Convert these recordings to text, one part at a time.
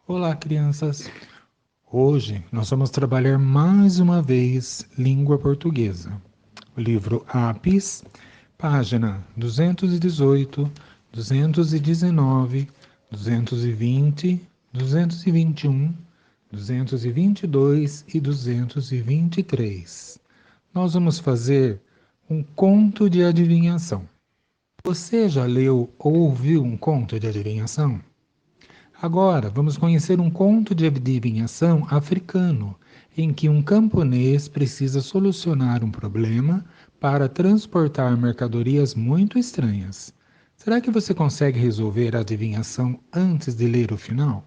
Olá, crianças! Hoje nós vamos trabalhar mais uma vez língua portuguesa. O livro Apis, página 218, 219, 220, 221, 222 e 223. Nós vamos fazer um conto de adivinhação. Você já leu ou ouviu um conto de adivinhação? Agora, vamos conhecer um conto de adivinhação africano, em que um camponês precisa solucionar um problema para transportar mercadorias muito estranhas. Será que você consegue resolver a adivinhação antes de ler o final?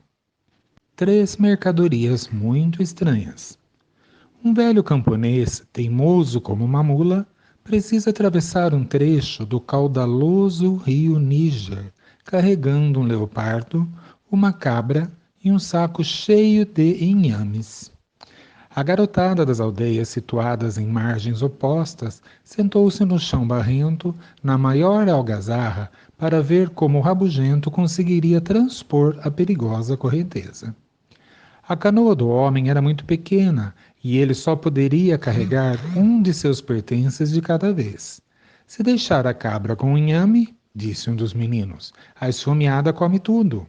Três mercadorias muito estranhas. Um velho camponês, teimoso como uma mula, precisa atravessar um trecho do caudaloso rio Níger, carregando um leopardo, uma cabra e um saco cheio de inhames. A garotada das aldeias situadas em margens opostas sentou-se no chão barrento, na maior algazarra, para ver como o rabugento conseguiria transpor a perigosa correnteza. A canoa do homem era muito pequena e ele só poderia carregar um de seus pertences de cada vez. Se deixar a cabra com o inhame, disse um dos meninos, a esfomeada come tudo.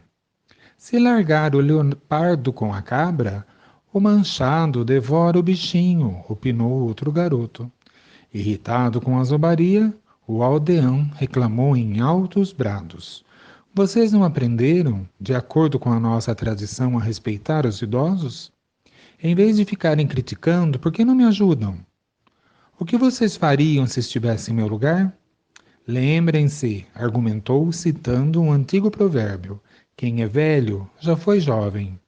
Se largar o leopardo com a cabra, o manchado devora o bichinho, opinou outro garoto. Irritado com a zombaria, o aldeão reclamou em altos brados. Vocês não aprenderam, de acordo com a nossa tradição, a respeitar os idosos? Em vez de ficarem criticando, por que não me ajudam? O que vocês fariam se estivesse em meu lugar? Lembrem-se, argumentou citando um antigo provérbio: quem é velho já foi jovem.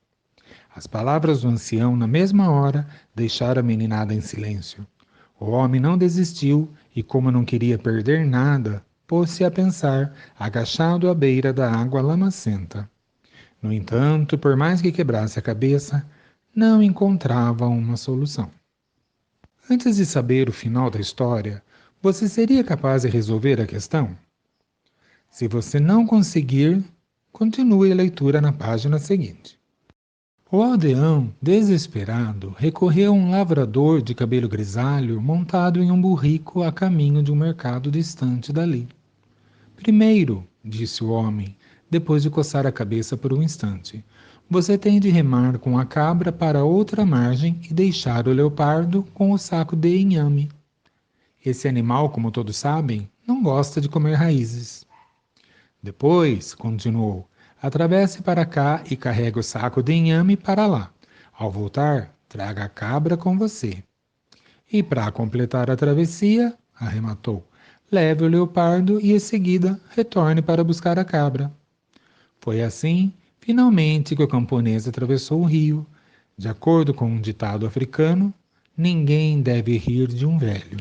As palavras do ancião, na mesma hora, deixaram a meninada em silêncio. O homem não desistiu e, como não queria perder nada, pôs-se a pensar, agachado à beira da água lamacenta. No entanto, por mais que quebrasse a cabeça, não encontrava uma solução. Antes de saber o final da história, você seria capaz de resolver a questão? Se você não conseguir, continue a leitura na página seguinte. O aldeão, desesperado, recorreu a um lavrador de cabelo grisalho montado em um burrico a caminho de um mercado distante dali. Primeiro, disse o homem, depois de coçar a cabeça por um instante, você tem de remar com a cabra para outra margem e deixar o leopardo com o saco de inhame. Esse animal, como todos sabem, não gosta de comer raízes. Depois, continuou, atravesse para cá e carregue o saco de inhame para lá. Ao voltar, traga a cabra com você. E para completar a travessia, arrematou, leve o leopardo e em seguida retorne para buscar a cabra. Foi assim, finalmente, que o camponês atravessou o rio. De acordo com um ditado africano, ninguém deve rir de um velho.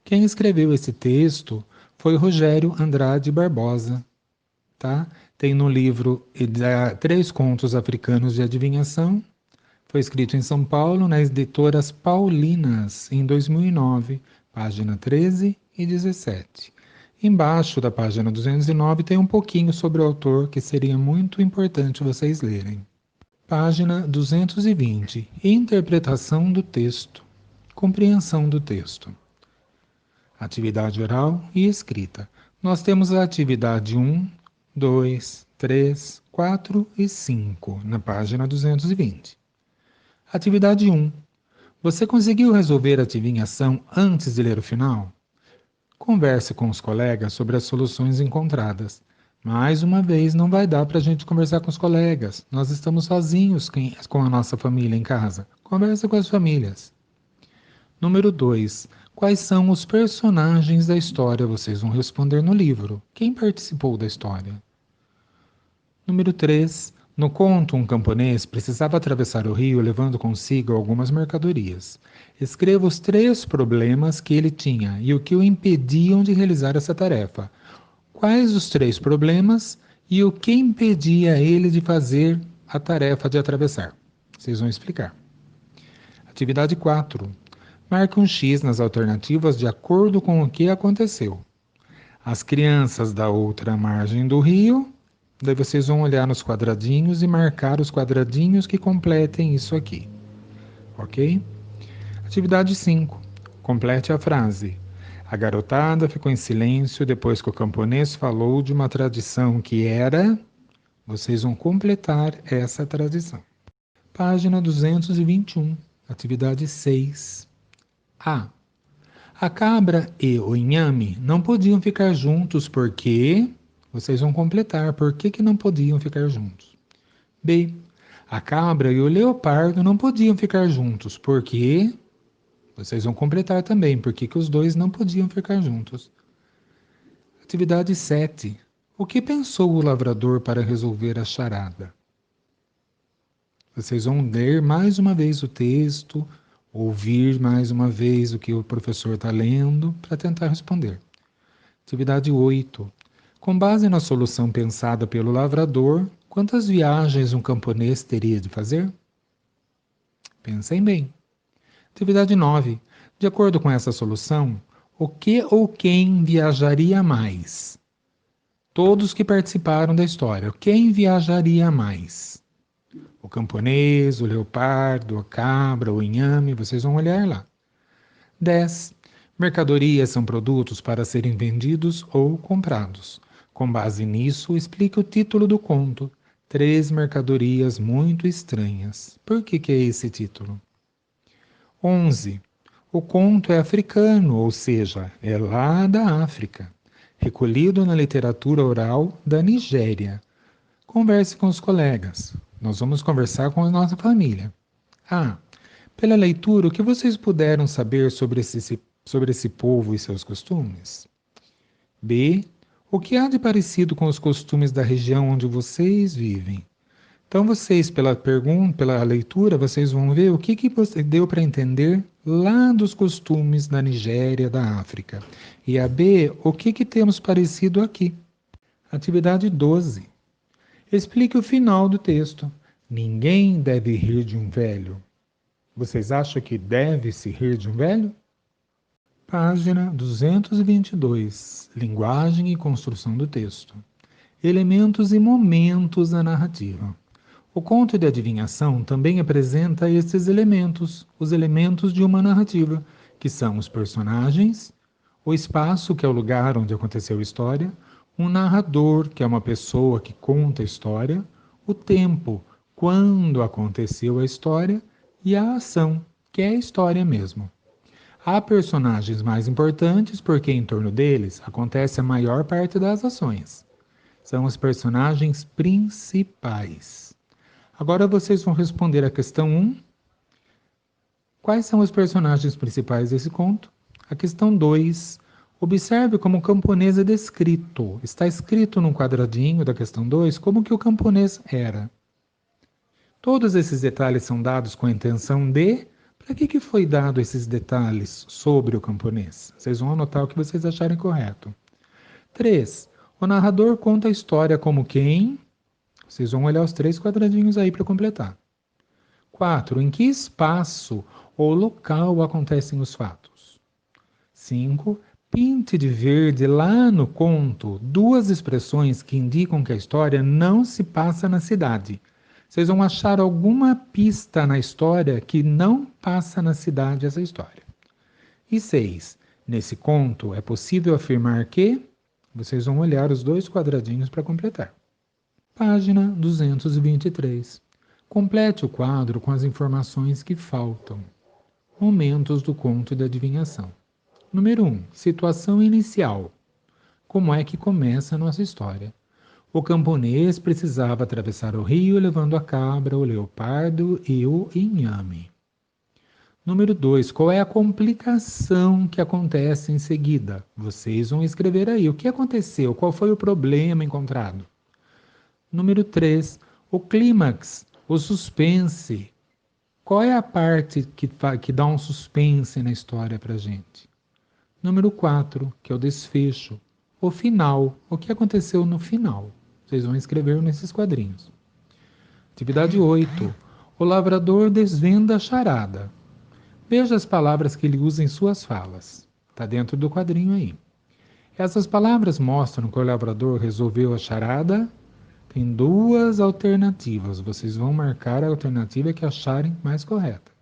Quem escreveu esse texto foi Rogério Andrade Barbosa, tá? Tem no livro Três Contos Africanos de Adivinhação. Foi escrito em São Paulo, nas editoras Paulinas, em 2009, página 13 e 17. Embaixo da página 209 tem um pouquinho sobre o autor que seria muito importante vocês lerem. Página 220. Interpretação do texto. Compreensão do texto. Atividade oral e escrita. Nós temos a atividade 1, 2, 3, 4 e 5 na página 220. Atividade 1. Você conseguiu resolver a adivinhação antes de ler o final? Converse com os colegas sobre as soluções encontradas. Mais uma vez, não vai dar para a gente conversar com os colegas. Nós estamos sozinhos com a nossa família em casa. Converse com as famílias. Número 2. Quais são os personagens da história? Vocês vão responder no livro. Quem participou da história? Número 3. No conto, um camponês precisava atravessar o rio levando consigo algumas mercadorias. Escreva os 3 problemas que ele tinha e o que o impediam de realizar essa tarefa. Quais os 3 problemas e o que impedia ele de fazer a tarefa de atravessar? Vocês vão explicar. Atividade 4. Marque um X nas alternativas de acordo com o que aconteceu. As crianças da outra margem do rio Daí vocês vão olhar nos quadradinhos e marcar os quadradinhos que completem isso aqui. Ok? Atividade 5. Complete a frase. A garotada ficou em silêncio depois que o camponês falou de uma tradição que era... Vocês vão completar essa tradição. Página 221. Atividade 6. A. A cabra e o inhame não podiam ficar juntos porque... Vocês vão completar por que não podiam ficar juntos. B. A cabra e o leopardo não podiam ficar juntos porque... Vocês vão completar também por que os dois não podiam ficar juntos. Atividade 7. O que pensou o lavrador para resolver a charada? Vocês vão ler mais uma vez o texto, ouvir mais uma vez o que o professor está lendo para tentar responder. Atividade 8. Com base na solução pensada pelo lavrador, quantas viagens um camponês teria de fazer? Pensem bem. Atividade 9. De acordo com essa solução, o que ou quem viajaria mais? Todos que participaram da história. Quem viajaria mais? O camponês, o leopardo, a cabra, o inhame, vocês vão olhar lá. 10. Mercadorias são produtos para serem vendidos ou comprados. Com base nisso, explique o título do conto. 3 mercadorias muito estranhas. Por que é esse título? 11. O conto é africano, ou seja, é lá da África, recolhido na literatura oral da Nigéria. Converse com os colegas. Nós vamos conversar com a nossa família. A. Pela leitura, o que vocês puderam saber sobre esse povo e seus costumes? B. O que há de parecido com os costumes da região onde vocês vivem? Então, vocês, pela leitura, vocês vão ver o que você deu para entender lá dos costumes da Nigéria, da África. E a B, o que temos parecido aqui? Atividade 12. Explique o final do texto. Ninguém deve rir de um velho. Vocês acham que deve se rir de um velho? Página 222. Linguagem e construção do texto. Elementos e momentos da narrativa. O conto de adivinhação também apresenta esses elementos, os elementos de uma narrativa, que são os personagens, o espaço, que é o lugar onde aconteceu a história, um narrador, que é uma pessoa que conta a história, o tempo, quando aconteceu a história, e a ação, que é a história mesmo. Há personagens mais importantes porque em torno deles acontece a maior parte das ações. São os personagens principais. Agora vocês vão responder a questão 1. Quais são os personagens principais desse conto? A questão 2. Observe como o camponês é descrito. Está escrito no quadradinho da questão 2 como que o camponês era. Todos esses detalhes são dados com a intenção de... Para que foi dado esses detalhes sobre o camponês? Vocês vão anotar o que vocês acharem correto. 3. O narrador conta a história como quem? Vocês vão olhar os 3 quadradinhos aí para completar. 4. Em que espaço ou local acontecem os fatos? 5. Pinte de verde lá no conto 2 expressões que indicam que a história não se passa na cidade. Vocês vão achar alguma pista na história que não passa na cidade essa história. E 6. Nesse conto é possível afirmar que... Vocês vão olhar os 2 quadradinhos para completar. Página 223. Complete o quadro com as informações que faltam. Momentos do conto de adivinhação. Número 1. Situação inicial. Como é que começa a nossa história? O camponês precisava atravessar o rio levando a cabra, o leopardo e o inhame. Número 2. Qual é a complicação que acontece em seguida? Vocês vão escrever aí. O que aconteceu? Qual foi o problema encontrado? Número 3. O clímax, o suspense. Qual é a parte que dá um suspense na história para a gente? Número 4, que é o desfecho. O final. O que aconteceu no final? Vocês vão escrever nesses quadrinhos. Atividade 8. O lavrador desvenda a charada. Veja as palavras que ele usa em suas falas. Está dentro do quadrinho aí. Essas palavras mostram que o lavrador resolveu a charada. Tem duas alternativas. Vocês vão marcar a alternativa que acharem mais correta.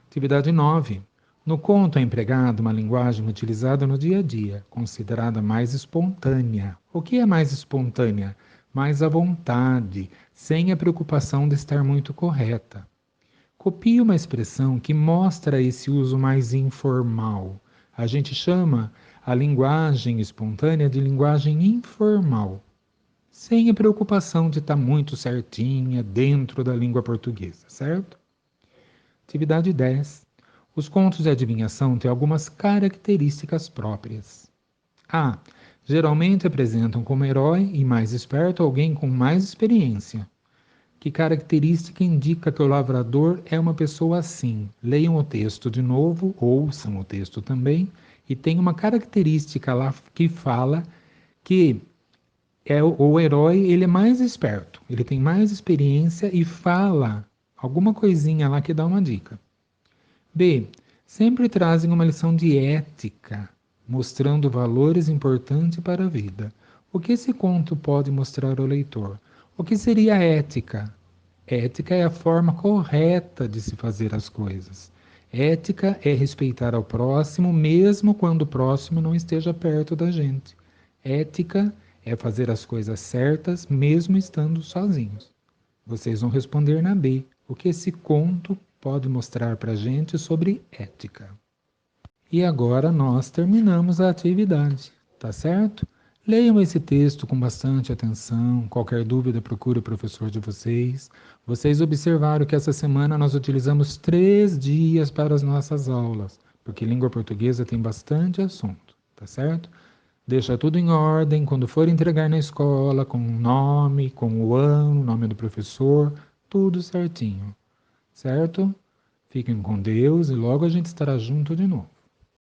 Atividade 9. No conto é empregada uma linguagem utilizada no dia a dia, considerada mais espontânea. O que é mais espontânea? Mais à vontade, sem a preocupação de estar muito correta. Copie uma expressão que mostra esse uso mais informal. A gente chama a linguagem espontânea de linguagem informal, sem a preocupação de estar muito certinha dentro da língua portuguesa, certo? Atividade 10. Os contos de adivinhação têm algumas características próprias. A. Geralmente apresentam como herói e mais esperto alguém com mais experiência. Que característica indica que o lavrador é uma pessoa assim? Leiam o texto de novo, ouçam o texto também, e tem uma característica lá que fala que o herói ele é mais esperto, ele tem mais experiência e fala alguma coisinha lá que dá uma dica. B. Sempre trazem uma lição de ética, mostrando valores importantes para a vida. O que esse conto pode mostrar ao leitor? O que seria ética? Ética é a forma correta de se fazer as coisas. Ética é respeitar ao próximo, mesmo quando o próximo não esteja perto da gente. Ética é fazer as coisas certas, mesmo estando sozinhos. Vocês vão responder na B. O que esse conto pode mostrar para a gente sobre ética? E agora nós terminamos a atividade, tá certo? Leiam esse texto com bastante atenção. Qualquer dúvida, procure o professor de vocês. Vocês observaram que essa semana nós utilizamos 3 dias para as nossas aulas, porque língua portuguesa tem bastante assunto, tá certo? Deixa tudo em ordem. Quando for entregar na escola, com o nome, com o ano, o nome do professor, tudo certinho, certo? Fiquem com Deus e logo a gente estará junto de novo.